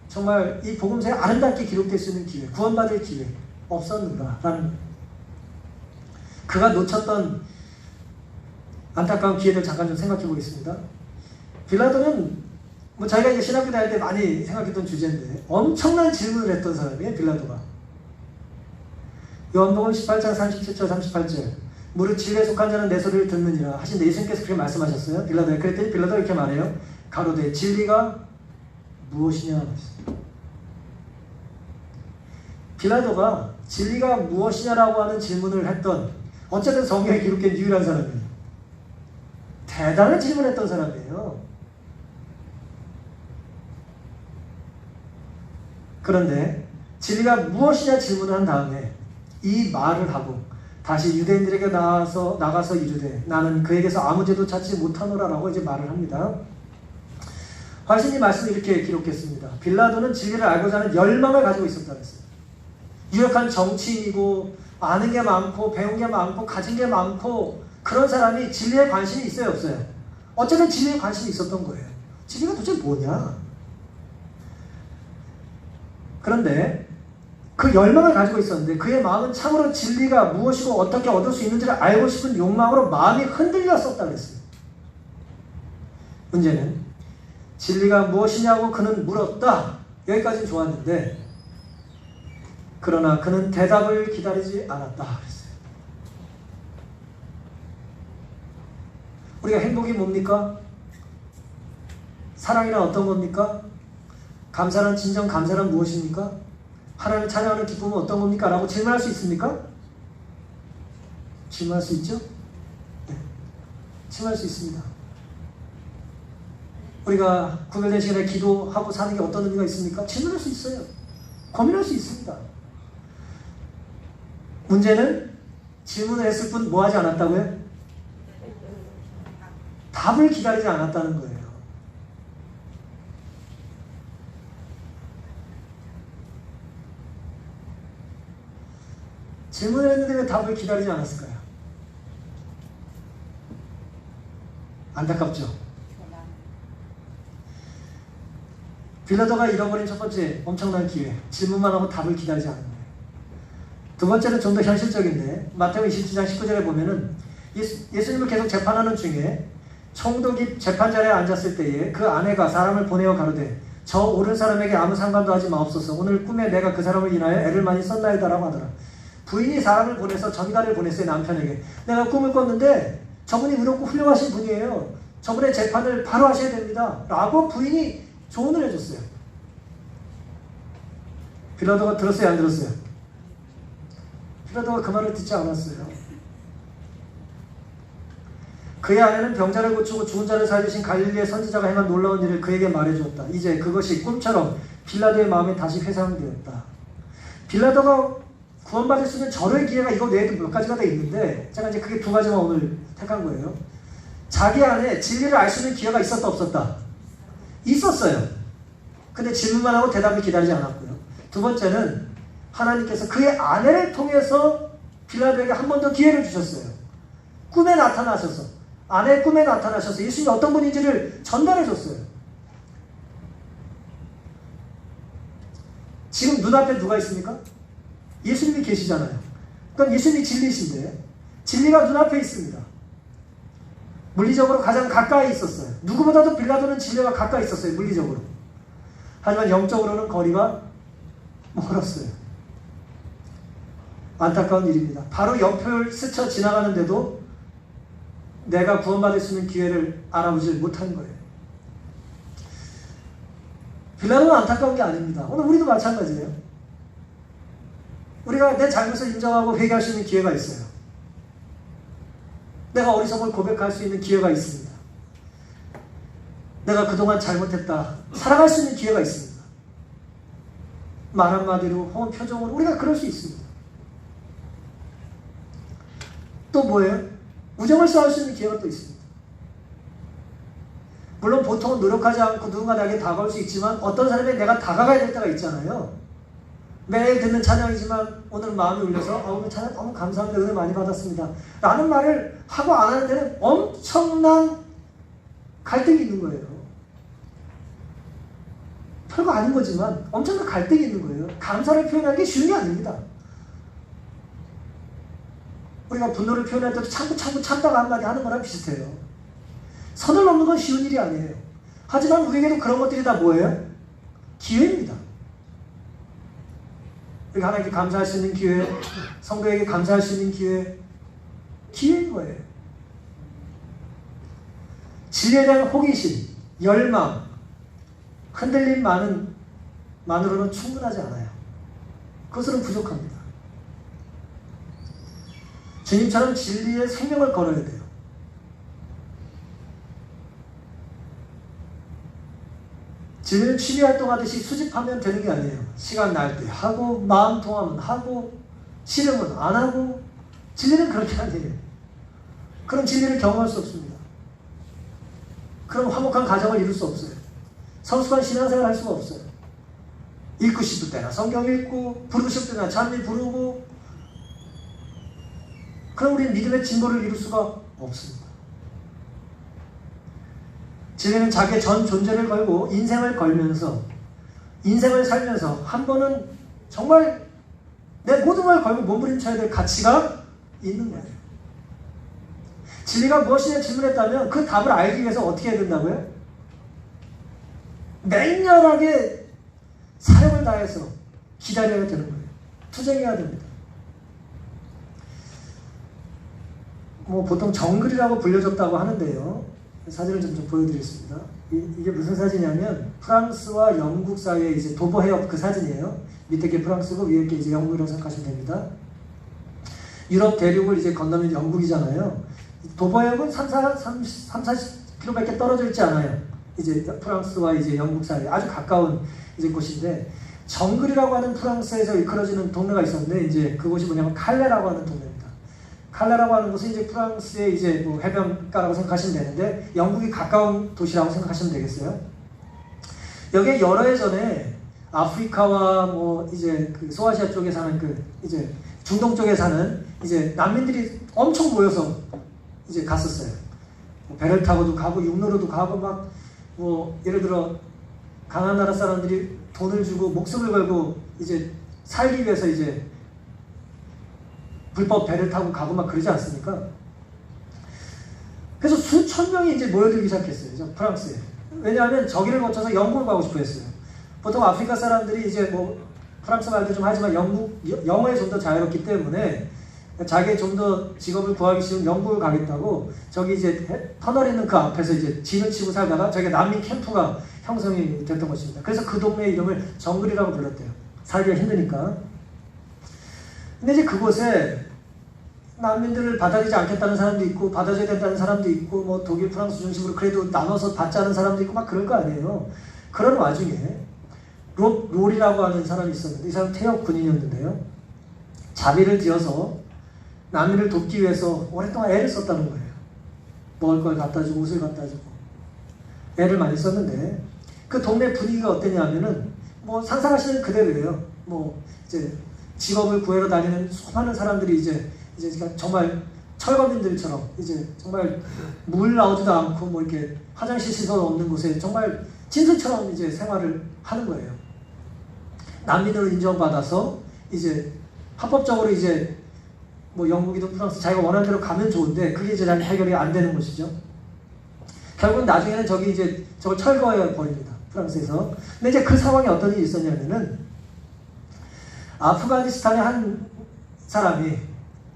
정말 이 복음서에 아름답게 기록될 수 있는 기회, 구원받을 기회 없었는가라는, 그가 놓쳤던 안타까운 기회를 잠깐 좀 생각해 보겠습니다. 빌라도는 자기가 이제 신학교 다닐 때 많이 생각했던 주제인데 엄청난 질문을 했던 사람이에요, 빌라도가. 요한복음 18장 37절 38절, 무릇 진리에 속한 자는 내 소리를 듣느니라 하신데 예수님께서 그렇게 말씀하셨어요, 빌라도에. 그랬더니 빌라도가 이렇게 말해요. 가로되 진리가 무엇이냐. 빌라도가 진리가 무엇이냐라고 하는 질문을 했던, 어쨌든 성경에 기록된 유일한 사람이에요. 대단한 질문을 했던 사람이에요. 그런데 진리가 무엇이냐 질문을 한 다음에 이 말을 하고 다시 유대인들에게 나가서 이르되 나는 그에게서 아무 죄도 찾지 못하노라 라고 이제 말을 합니다. 훨씬 이 말씀을 이렇게 기록했습니다. 빌라도는 진리를 알고자 하는 열망을 가지고 있었다 그랬어요. 유력한 정치인이고 아는 게 많고 배운 게 많고 가진 게 많고 그런 사람이 진리에 관심이 있어요, 없어요? 어쨌든 진리에 관심이 있었던 거예요. 진리가 도대체 뭐냐? 그런데 그 열망을 가지고 있었는데 그의 마음은 참으로 진리가 무엇이고 어떻게 얻을 수 있는지를 알고 싶은 욕망으로 마음이 흔들렸었다 그랬어요. 문제는 진리가 무엇이냐고 그는 물었다. 여기까지는 좋았는데 그러나 그는 대답을 기다리지 않았다 그랬어요. 우리가 행복이 뭡니까? 사랑이란 어떤 겁니까? 감사란, 진정 감사란 무엇입니까? 하나님을 찬양하는 기쁨은 어떤 겁니까? 라고 질문할 수 있습니까? 질문할 수 있죠? 네. 질문할 수 있습니다. 우리가 구별된 시간에 기도하고 사는 게 어떤 의미가 있습니까? 질문할 수 있어요. 고민할 수 있습니다. 문제는 질문을 했을 뿐 뭐 하지 않았다고요? 답을 기다리지 않았다는 거예요. 질문을 했는데 왜 답을 기다리지 않았을까요? 안타깝죠? 빌라도가 잃어버린 첫 번째 엄청난 기회, 질문만 하고 답을 기다리지 않는 거예요. 두 번째는 좀 더 현실적인데 마태복음 27장 19절에 보면은 예수님을 계속 재판하는 중에 총독이 재판자리에 앉았을 때에 그 아내가 사람을 보내어 가로되 저 옳은 사람에게 아무 상관도 하지 마옵소서. 오늘 꿈에 내가 그 사람을 인하여 애를 많이 썼나이다 라고 하더라. 부인이 사람을 보내서 전가를 보냈어요. 남편에게. 내가 꿈을 꿨는데 저분이 의롭고 훌륭하신 분이에요. 저분의 재판을 바로 하셔야 됩니다. 라고 부인이 조언을 해줬어요. 빌라도가 들었어요? 안 들었어요? 빌라도가 그 말을 듣지 않았어요. 그의 아내는 병자를 고치고 죽은 자를 살리신 갈릴리의 선지자가 행한 놀라운 일을 그에게 말해주었다. 이제 그것이 꿈처럼 빌라도의 마음에 다시 회상되었다. 빌라도가 구원받을 수 있는 절호의 기회가 이거 외에도 몇 가지가 다 있는데 제가 이제 그게 두 가지만 오늘 택한 거예요. 자기 안에 진리를 알 수 있는 기회가 있었다 없었다? 있었어요. 근데 질문만 하고 대답을 기다리지 않았고요. 두 번째는 하나님께서 그의 아내를 통해서 빌라도에게 한 번 더 기회를 주셨어요. 꿈에 나타나셔서 아내의 꿈에 나타나셔서 예수님이 어떤 분인지를 전달해 줬어요. 지금 눈앞에 누가 있습니까? 예수님이 계시잖아요. 그러니까 예수님이 진리신데 진리가 눈앞에 있습니다. 물리적으로 가장 가까이 있었어요. 누구보다도 빌라도는 진리가 가까이 있었어요. 물리적으로. 하지만 영적으로는 거리가 멀었어요. 안타까운 일입니다. 바로 옆을 스쳐 지나가는데도 내가 구원받을 수 있는 기회를 알아보지 못한 거예요. 빌라도는 안타까운 게 아닙니다. 오늘 우리도 마찬가지예요. 우리가 내 잘못을 인정하고 회개할 수 있는 기회가 있어요. 내가 어리석음을 고백할 수 있는 기회가 있습니다. 내가 그동안 잘못했다. 살아갈 수 있는 기회가 있습니다. 말 한마디로 혹은 표정으로 우리가 그럴 수 있습니다. 또 뭐예요? 우정을 쌓을 수 있는 기회가 또 있습니다. 물론 보통은 노력하지 않고 누군가 나에게 다가올 수 있지만 어떤 사람에게 내가 다가가야 될 때가 있잖아요. 매일 듣는 찬양이지만 오늘 마음이 울려서 오늘 찬양 너무 감사합니다. 은혜 많이 받았습니다. 라는 말을 하고 안 하는 데는 엄청난 갈등이 있는 거예요. 별거 아닌 거지만 엄청난 갈등이 있는 거예요. 감사를 표현하는 게 쉬운 게 아닙니다. 우리가 분노를 표현할 때도 참다가 한마디 하는 거랑 비슷해요. 선을 넘는 건 쉬운 일이 아니에요. 하지만 우리에게도 그런 것들이 다 뭐예요? 기회입니다. 우리가 하나님께 감사할 수 있는 기회, 성도에게 감사할 수 있는 기회인 거예요. 진리에 대한 호기심, 열망, 흔들림만으로는 충분하지 않아요. 그것으로는 부족합니다. 주님처럼 진리의 생명을 걸어야 돼요. 진리는 취미활동하듯이 수집하면 되는 게 아니에요. 시간 날 때 하고 마음 통하면 하고 싫으면 안 하고 진리는 그렇게 아니에요. 그럼 진리를 경험할 수 없습니다. 그럼 화목한 가정을 이룰 수 없어요. 성숙한 신앙생활을 할 수가 없어요. 읽고 싶을 때나 성경 읽고 부르고 싶을 때나 찬미 부르고 그럼 우리는 믿음의 진보를 이룰 수가 없습니다. 진리는 자기의 전 존재를 걸고 인생을 걸면서 인생을 살면서 한 번은 정말 내 모든 걸 걸고 몸부림쳐야 될 가치가 있는 거예요. 진리가 무엇이냐 질문했다면 그 답을 알기 위해서 어떻게 해야 된다고요? 맹렬하게 사력을 다해서 기다려야 되는 거예요. 투쟁해야 됩니다. 보통 정글이라고 불려졌다고 하는데요. 사진을 좀 보여드리겠습니다. 이게 무슨 사진이냐면 프랑스와 영국 사이에 이제 도보 해협 그 사진이에요. 밑에 게 프랑스고 위에 게 이제 영국이라고 생각하시면 됩니다. 유럽 대륙을 이제 건너면 영국이잖아요. 도보 해협은 30-40km밖에 떨어져 있지 않아요. 이제 프랑스와 이제 영국 사이에 아주 가까운 이제 곳인데 정글이라고 하는 프랑스에서 이끌어지는 동네가 있었는데 이제 그곳이 뭐냐면 칼레라고 하는 동네입니다. 칼레라고 하는 곳은 이제 프랑스의 이제 해변가라고 생각하시면 되는데 영국이 가까운 도시라고 생각하시면 되겠어요. 여기에 여러 해 전에 아프리카와 이제 그 소아시아 쪽에 사는 이제 중동 쪽에 사는 이제 난민들이 엄청 모여서 이제 갔었어요. 배를 타고도 가고 육로로도 가고 예를 들어 강한 나라 사람들이 돈을 주고 목숨을 걸고 이제 살기 위해서 이제 불법 배를 타고 가고 그러지 않습니까? 그래서 수천 명이 이제 모여들기 시작했어요. 프랑스에. 왜냐하면 저기를 거쳐서 영국을 가고 싶어 했어요. 보통 아프리카 사람들이 이제 프랑스 말도 좀 하지만 영어에 좀 더 자유롭기 때문에 자기 좀 더 직업을 구하기 쉬운 영국을 가겠다고 저기 이제 터널 있는 그 앞에서 이제 진을 치고 살다가 저기 난민 캠프가 형성이 됐던 것입니다. 그래서 그 동네 이름을 정글이라고 불렀대요. 살기가 힘드니까. 근데 이제 그곳에 난민들을 받아들이지 않겠다는 사람도 있고 받아줘야 된다는 사람도 있고 뭐 독일, 프랑스 중심으로 그래도 나눠서 받자는 사람도 있고 막 그럴 거 아니에요. 그런 와중에 롤이라고 하는 사람이 있었는데 이 사람 퇴역 군인이었는데요. 자비를 지어서 난민을 돕기 위해서 오랫동안 애를 썼다는 거예요. 먹을 걸 갖다 주고 옷을 갖다 주고 애를 많이 썼는데 그 동네 분위기가 어땠냐면은 뭐 상상하시는 그대로예요. 뭐 이제 직업을 구하러 다니는 수많은 사람들이 이제 정말 철거민들처럼 이제 정말 물 나오지도 않고 뭐 이렇게 화장실 시설 없는 곳에 정말 진수처럼 이제 생활을 하는 거예요. 난민으로 인정받아서 이제 합법적으로 이제 뭐 영국이든 프랑스 자기가 원하는 대로 가면 좋은데 그게 이제 잘 해결이 안 되는 것이죠. 결국 나중에는 저기 이제 저걸 철거해 버립니다. 프랑스에서. 근데 이제 그 상황에 어떤 일이 있었냐면은 아프가니스탄의 한 사람이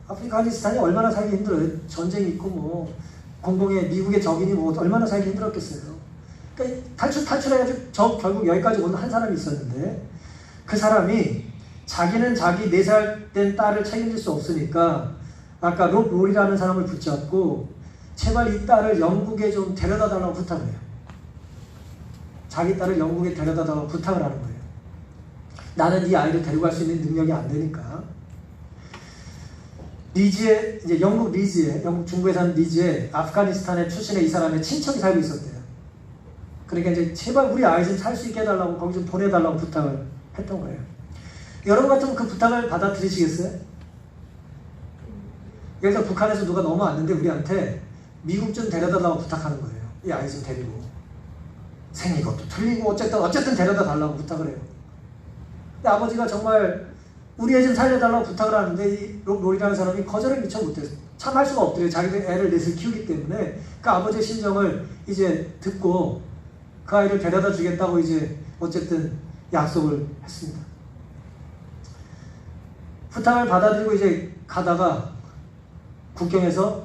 아프가니스탄이 얼마나 살기 힘들어요. 전쟁이 있고 뭐 공공의 미국의 적이니 뭐 얼마나 살기 힘들었겠어요. 그러니까 탈출해가지고 결국 여기까지 온 한 사람이 있었는데 그 사람이 자기는 자기 4살 된 딸을 책임질 수 없으니까 아까 롤이라는 사람을 붙잡고 제발 이 딸을 영국에 좀 데려다 달라고 부탁을 해요. 자기 딸을 영국에 데려다 달라고 부탁을 하는 거예요. 나는 이 아이를 데리고 갈 수 있는 능력이 안 되니까. 리즈에, 이제 영국 리즈에, 영국 중부에 사는 리즈에 아프가니스탄의 출신의 이 사람의 친척이 살고 있었대요. 그러니까 이제 제발 우리 아이 좀 살 수 있게 해달라고 거기 좀 보내달라고 부탁을 했던 거예요. 여러분 같으면 그 부탁을 받아들이시겠어요? 예를 들어 북한에서 누가 넘어왔는데 우리한테 미국 좀 데려달라고 부탁하는 거예요. 이 아이 좀 데리고. 생긴 것도 틀리고 어쨌든 데려다 달라고 부탁을 해요. 근데 아버지가 정말 우리 애 좀 살려달라고 부탁을 하는데 이 롤이라는 사람이 거절을 미처 못해서 참 할 수가 없더래요. 자기들 애를 넷을 키우기 때문에 그 아버지의 심정을 이제 듣고 그 아이를 데려다 주겠다고 이제 어쨌든 약속을 했습니다. 부탁을 받아들이고 이제 가다가 국경에서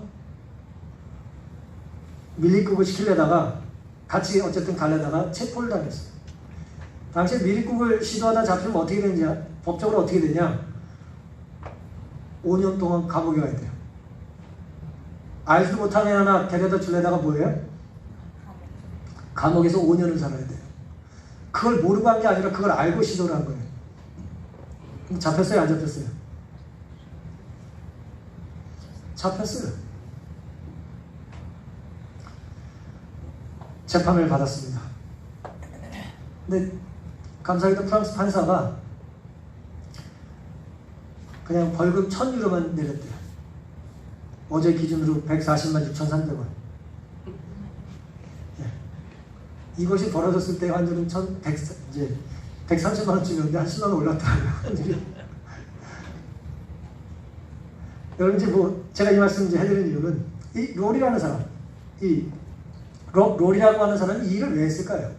밀입국을 시키려다가 같이 어쨌든 가려다가 체포를 당했어요. 당시에 밀입국을 시도하다 잡히면 어떻게 되는지 법적으로 어떻게 되냐? 5년 동안 감옥에 가야 돼요. 알지도 못한 애 하나 데려다 주려다가 뭐예요? 감옥에서 5년을 살아야 돼요. 그걸 모르고 한 게 아니라 그걸 알고 시도를 한 거예요. 잡혔어요? 안 잡혔어요? 잡혔어요. 재판을 받았습니다. 근데 감사하게도 프랑스 판사가 그냥 벌금 1,000유로만 내렸대요. 어제 기준으로 140만 6,300원. 예. 이것이 벌어졌을 때 환율은 이제 130만 원쯤이었는데 한 10만 원 올랐더라고요. 환율이. 여러분 이제 뭐 제가 이 말씀 이제 해드리는 이유는 이 롤이라는 사람, 롤이라고 하는 사람이 이 일을 왜 했을까요?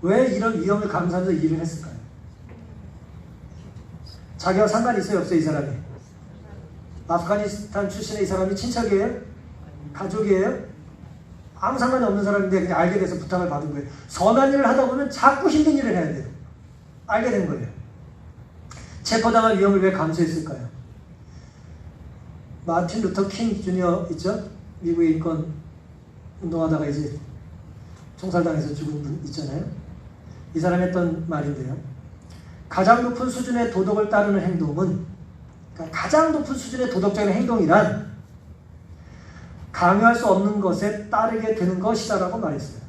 왜 이런 위험을 감수하면서 이 일을 했을까요? 자기와 상관이 있어요? 없어요? 이 사람이? 아프가니스탄 출신의 이 사람이 친척이에요? 가족이에요? 아무 상관이 없는 사람인데 그냥 알게 돼서 부탁을 받은 거예요. 선한 일을 하다 보면 자꾸 힘든 일을 해야 돼요. 알게 된 거예요. 체포당할 위험을 왜 감수했을까요? 마틴 루터 킹 주니어 있죠? 미국의 인권 운동하다가 이제 총살당해서 죽은 분 있잖아요. 이 사람이 했던 말인데요. 가장 높은 수준의 도덕을 따르는 행동은, 그러니까 가장 높은 수준의 도덕적인 행동이란 강요할 수 없는 것에 따르게 되는 것이다라고 말했어요.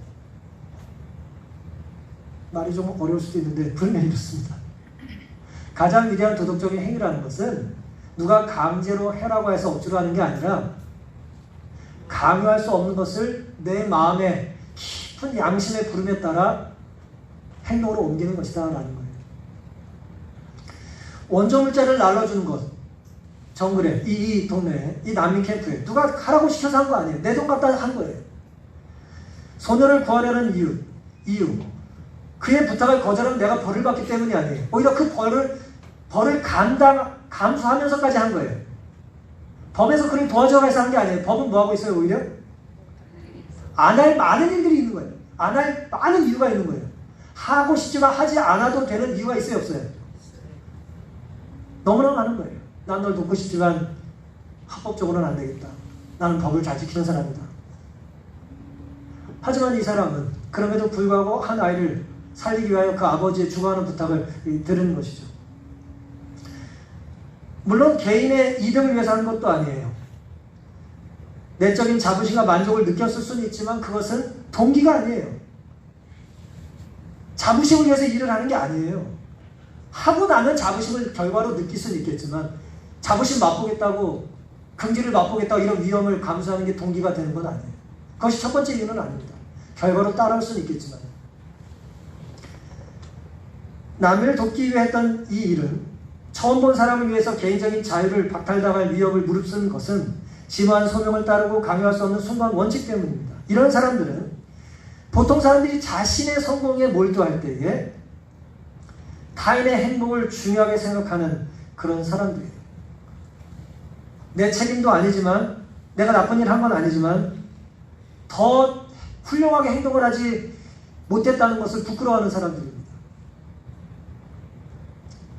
말이 좀 어려울 수도 있는데 분명히 이렇습니다. 가장 위대한 도덕적인 행위라는 것은 누가 강제로 해라고 해서 억지로 하는 게 아니라 강요할 수 없는 것을 내 마음의 깊은 양심의 부름에 따라 행동으로 옮기는 것이다 라는 거예요. 원조물자를 날라주는 것, 정글에, 이 동네에, 이 난민 캠프에 누가 하라고 시켜서 한 거 아니에요. 내 돈 갖다 한 거예요. 소녀를 구하려는 이유, 그의 부탁을 거절하면 내가 벌을 받기 때문이 아니에요. 오히려 그 벌을 감수하면서까지 한 거예요. 법에서 그를 도와줘서 한 게 아니에요. 법은 뭐 하고 있어요? 오히려 안 할 많은 일들이 있는 거예요. 안 할 많은 이유가 있는 거예요. 하고 싶지만 하지 않아도 되는 이유가 있어요? 없어요? 너무나 많은 거예요. 난 널 돕고 싶지만 합법적으로는 안 되겠다. 나는 법을 잘 지키는 사람이다. 하지만 이 사람은 그럼에도 불구하고 한 아이를 살리기 위하여 그 아버지의 죽어가는 부탁을 들은 것이죠. 물론 개인의 이득을 위해서 하는 것도 아니에요. 내적인 자부심과 만족을 느꼈을 수는 있지만 그것은 동기가 아니에요. 자부심을 위해서 일을 하는 게 아니에요. 하고 나면 자부심을 결과로 느낄 수는 있겠지만 자부심 맛보겠다고, 긍지를 맛보겠다고 이런 위험을 감수하는 게 동기가 되는 건 아니에요. 그것이 첫 번째 이유는 아닙니다. 결과로 따라올 수는 있겠지만. 남을 돕기 위해 했던 이 일은 처음 본 사람을 위해서 개인적인 자유를 박탈당할 위협을 무릅쓰는 것은 심한 소명을 따르고 강요할 수 없는 순간 원칙 때문입니다. 이런 사람들은 보통 사람들이 자신의 성공에 몰두할 때에 타인의 행복을 중요하게 생각하는 그런 사람들이에요. 내 책임도 아니지만, 내가 나쁜 일 한 건 아니지만 더 훌륭하게 행동을 하지 못했다는 것을 부끄러워하는 사람들입니다.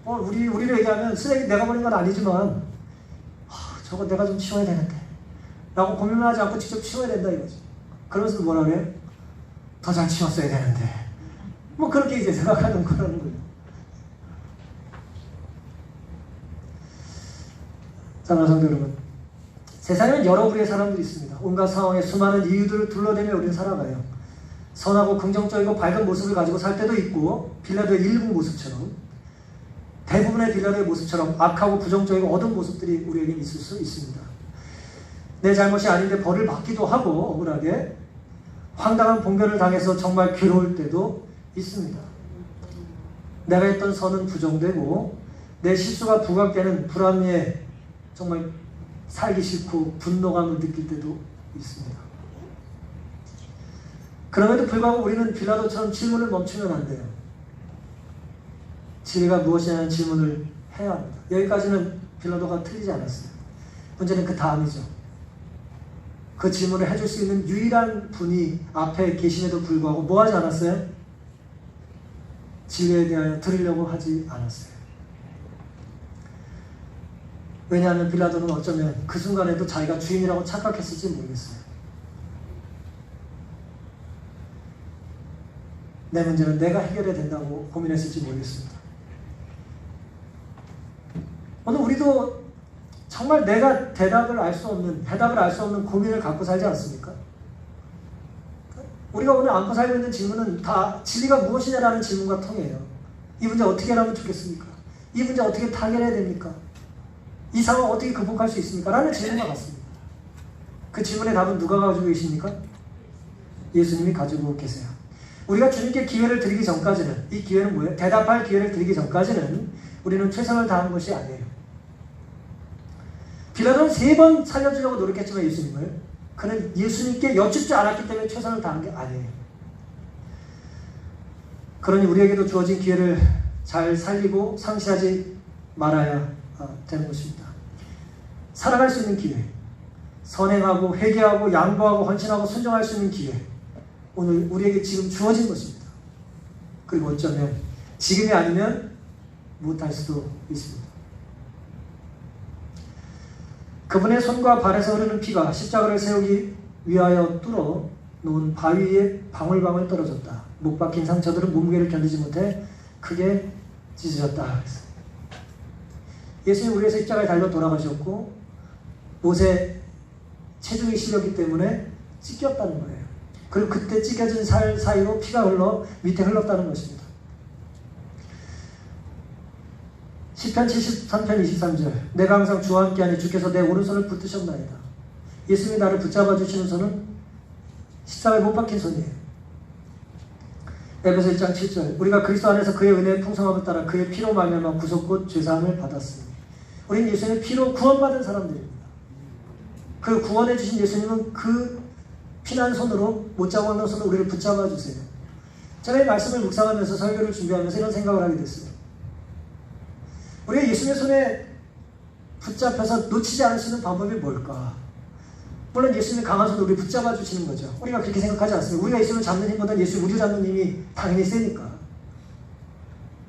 우리를 얘기하면 쓰레기 내가 버린 건 아니지만 저거 내가 좀 치워야 되는데 라고 고민을 하지 않고 직접 치워야 된다 이거지. 그러면서 뭐라 그래요? 더 잘 치웠어야 되는데. 뭐 그렇게 이제 생각하는 거라는 거예요. 사랑하는 성도 여러분, 세상에는 여러 부류의 사람들이 있습니다. 온갖 상황에 수많은 이유들을 둘러대며 우리는 살아가요. 선하고 긍정적이고 밝은 모습을 가지고 살 때도 있고, 빌라도의 일부 모습처럼, 대부분의 빌라도의 모습처럼 악하고 부정적이고 어두운 모습들이 우리에게 있을 수 있습니다. 내 잘못이 아닌데 벌을 받기도 하고 억울하게 황당한 봉변을 당해서 정말 괴로울 때도 있습니다. 내가 했던 선은 부정되고 내 실수가 부각되는 불합리에 정말 살기 싫고 분노감을 느낄 때도 있습니다. 그럼에도 불구하고 우리는 빌라도처럼 질문을 멈추면 안 돼요. 진리가 무엇이냐는 질문을 해야 합니다. 여기까지는 빌라도가 틀리지 않았어요. 문제는 그 다음이죠. 그 질문을 해줄 수 있는 유일한 분이 앞에 계심에도 불구하고 뭐 하지 않았어요? 진리에 대하여 들으려고 하지 않았어요. 왜냐하면 빌라도는 어쩌면 그 순간에도 자기가 주인이라고 착각했을지 모르겠어요. 내 문제는 내가 해결해야 된다고 고민했을지 모르겠습니다. 오늘 우리도 정말 내가 해답을 알 수 없는 고민을 갖고 살지 않습니까? 우리가 오늘 안고 살고 있는 질문은 다 진리가 무엇이냐라는 질문과 통해요. 이 문제 어떻게 하면 좋겠습니까? 이 문제 어떻게 타결해야 됩니까? 이 상황 어떻게 극복할 수 있습니까? 라는 질문과 같습니다. 그 질문의 답은 누가 가지고 계십니까? 예수님이 가지고 계세요. 우리가 주님께 기회를 드리기 전까지는, 이 기회는 뭐예요? 대답할 기회를 드리기 전까지는 우리는 최선을 다한 것이 아니에요. 빌라도는 3번 살려주려고 노력했지만 예수님을, 그는 예수님께 여쭙지 않았기 때문에 최선을 다한 게 아니에요. 그러니 우리에게도 주어진 기회를 잘 살리고 상실하지 말아야 되는 것입니다. 살아갈 수 있는 기회, 선행하고 회개하고 양보하고 헌신하고 순종할 수 있는 기회, 오늘 우리에게 지금 주어진 것입니다. 그리고 어쩌면 지금이 아니면 못할 수도 있습니다. 그분의 손과 발에서 흐르는 피가 십자가를 세우기 위하여 뚫어 놓은 바위에 방울방울 떨어졌다. 못 박힌 상처들은 몸무게를 견디지 못해 크게 찢어졌다. 예수님 우리의 십자가에 달려 돌아가셨고 못에 체중이 실렸기 때문에 찢겼다는 거예요. 그리고 그때 찢겨진 살 사이로 피가 흘러 밑에 흘렀다는 것입니다. 시편 73편 23절, 내가 항상 주와 함께하니 주께서 내 오른손을 붙드셨나이다. 예수님이 나를 붙잡아 주시는 손은 십자가에 못 박힌 손이에요. 에베소 1장 7절, 우리가 그리스도 안에서 그의 은혜의 풍성함을 따라 그의 피로 말미암아 구속 곧 죄사함을 받았으니, 우리는 예수님의 피로 구원받은 사람들입니다. 그 구원해 주신 예수님은 그 피난 손으로, 못자고 하는 손으로 우리를 붙잡아 주세요. 제가 이 말씀을 묵상하면서 설교를 준비하면서 이런 생각을 하게 됐어요. 우리가 예수님의 손에 붙잡혀서 놓치지 않을 수 있는 방법이 뭘까? 물론 예수님이 강한 손으로 우리 붙잡아 주시는 거죠. 우리가 그렇게 생각하지 않습니다. 우리가 예수님을 잡는 힘보다 예수님 우리 잡는 힘이 당연히 세니까.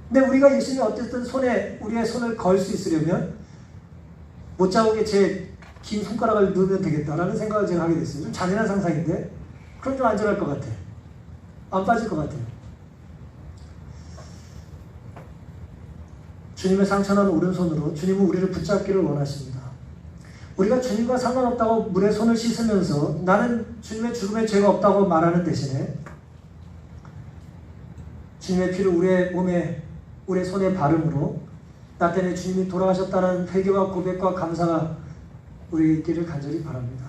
근데 우리가 예수님이 어쨌든 우리의 손을 걸 수 있으려면 못 잡게 제 긴 손가락을 넣으면 되겠다라는 생각을 제가 하게 됐어요. 좀 잔인한 상상인데 그럼 좀 안전할 것 같아요. 안 빠질 것 같아요. 주님의 상처난 오른손으로 주님은 우리를 붙잡기를 원하십니다. 우리가 주님과 상관없다고 물에 손을 씻으면서 나는 주님의 죽음에 죄가 없다고 말하는 대신에 주님의 피를 우리의 몸에 우리의 손에 바름으로 나 때문에 주님이 돌아가셨다는 회개와 고백과 감사가 우리의 있기를 간절히 바랍니다.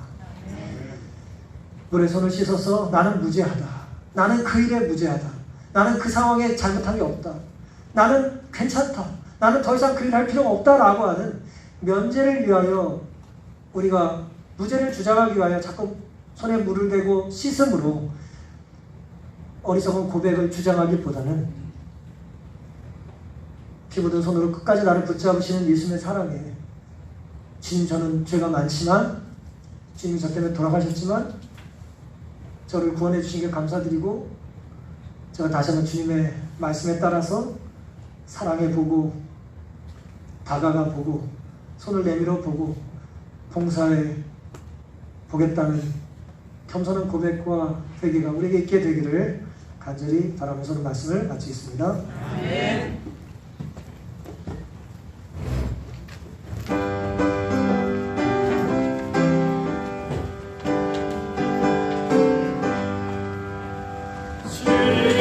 물에 손을 씻어서 나는 무죄하다. 나는 그 일에 무죄하다. 나는 그 상황에 잘못한 게 없다. 나는 괜찮다. 나는 더 이상 그 일을 할 필요가 없다라고 하는 면죄를 위하여 우리가 무죄를 주장하기 위하여 자꾸 손에 물을 대고 씻음으로 어리석은 고백을 주장하기보다는 피 묻은 손으로 끝까지 나를 붙잡으시는 예수님의 사랑에 주님 저는 죄가 많지만 주님이 저 때문에 돌아가셨지만 저를 구원해 주신 게 감사드리고 제가 다시 한번 주님의 말씀에 따라서 사랑해 보고 다가가 보고 손을 내밀어 보고 봉사해 보겠다는 겸손한 고백과 회개가 우리에게 있게 되기를 간절히 바라면서 오늘 말씀을 마치겠습니다. 아멘. 주님